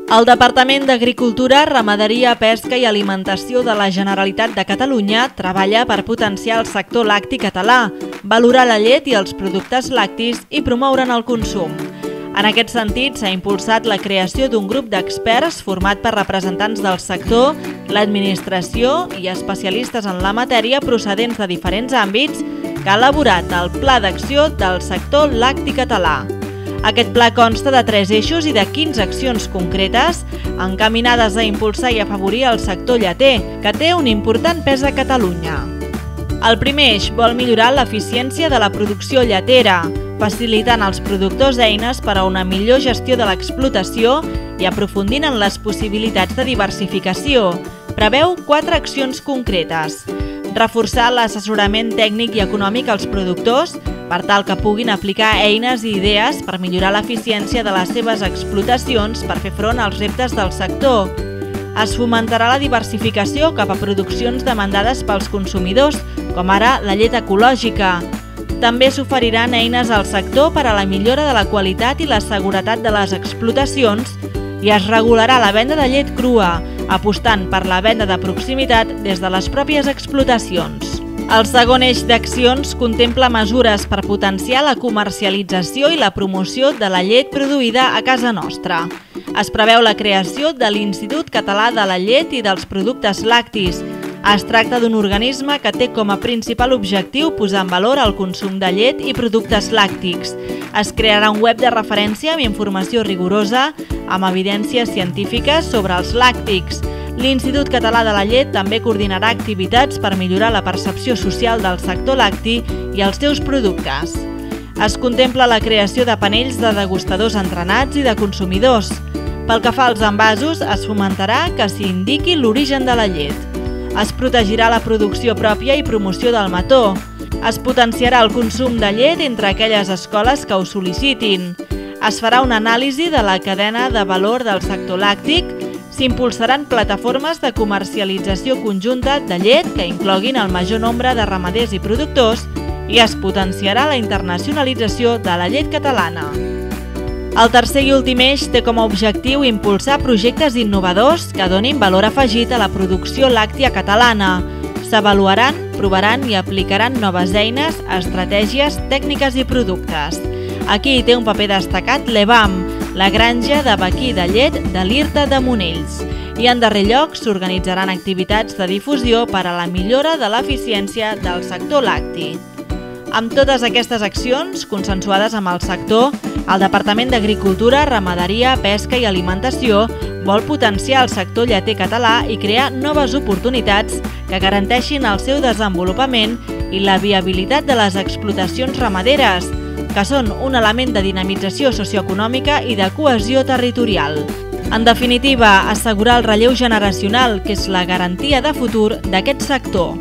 El Departament d'Agricultura, Ramaderia, Pesca i Alimentació de la Generalitat de Catalunya treballa per potenciar el sector lacti català, valorar la llet i els productes lactis i promoure'n el consum. En aquest sentit, s'ha impulsat la creació d'un grup d'experts format per representants del sector, l'administració i especialistes en la matèria procedents de diferents àmbits que ha elaborat el Pla d'Acció del Sector Lacti Català. Aquest pla consta de 3 eixos i de 15 accions concretes encaminades a impulsar i afavorir el sector lleter, que té un important pes a Catalunya. El primer eix vol millorar l'eficiència de la producció lletera, facilitant als productors eines per a una millor gestió de l'explotació i aprofundint en les possibilitats de diversificació. Preveu 4 accions concretes. Reforçar l'assessorament tècnic i econòmic als productors per tal que puguin aplicar eines i idees per millorar l'eficiència de les seves explotacions per fer front als reptes del sector. Es fomentarà la diversificació cap a produccions demandades pels consumidors, com ara la llet ecològica. També s'oferiran eines al sector per a la millora de la qualitat i la seguretat de les explotacions i es regularà la venda de llet crua, apostant per la venda de proximitat des de les pròpies explotacions. El segon eix d'accions contempla mesures per potenciar la comercialització i la promoció de la llet produïda a casa nostra. Es preveu la creació de l'Institut Català de la Llet i dels Productes Lactis. Es tracta d'un organisme que té com a principal objectiu posar en valor el consum de llet i productes làctics. Es crearà un web de referència amb informació rigorosa, amb evidències científiques sobre els làctics. L'Institut Català de la Llet també coordinarà activitats per millorar la percepció social del sector lacti i els seus productes. Es contempla la creació de panells de degustadors entrenats i de consumidors. Pel que fa als envasos, es fomentarà que s'hi indiqui l'origen de la llet. Es protegirà la producció pròpia i promoció del mató. Es potenciarà el consum de llet entre aquelles escoles que ho sol·licitin. Es farà una anàlisi de la cadena de valor del sector làctic. S'impulsaran plataformes de comercialització conjunta de llet que incloguin el major nombre de ramaders i productors i es potenciarà la internacionalització de la llet catalana. El tercer i últim eix té com a objectiu impulsar projectes innovadors que donin valor afegit a la producció làctia catalana. S'avaluaran, provaran i aplicaran noves eines, estratègies, tècniques i productes. Aquí hi té un paper destacat l'EBAM, la granja de vaquí de llet de l'Irta de Monells. I en darrer lloc s'organitzaran activitats de difusió per a la millora de l'eficiència del sector lacti. Amb totes aquestes accions, consensuades amb el sector, el Departament d'Agricultura, Ramaderia, Pesca i Alimentació vol potenciar el sector lleter català i crear noves oportunitats que garanteixin el seu desenvolupament i la viabilitat de les explotacions ramaderes, que són un element de dinamització socioeconòmica i de cohesió territorial. En definitiva, assegurar el relleu generacional, que és la garantia de futur d'aquest sector.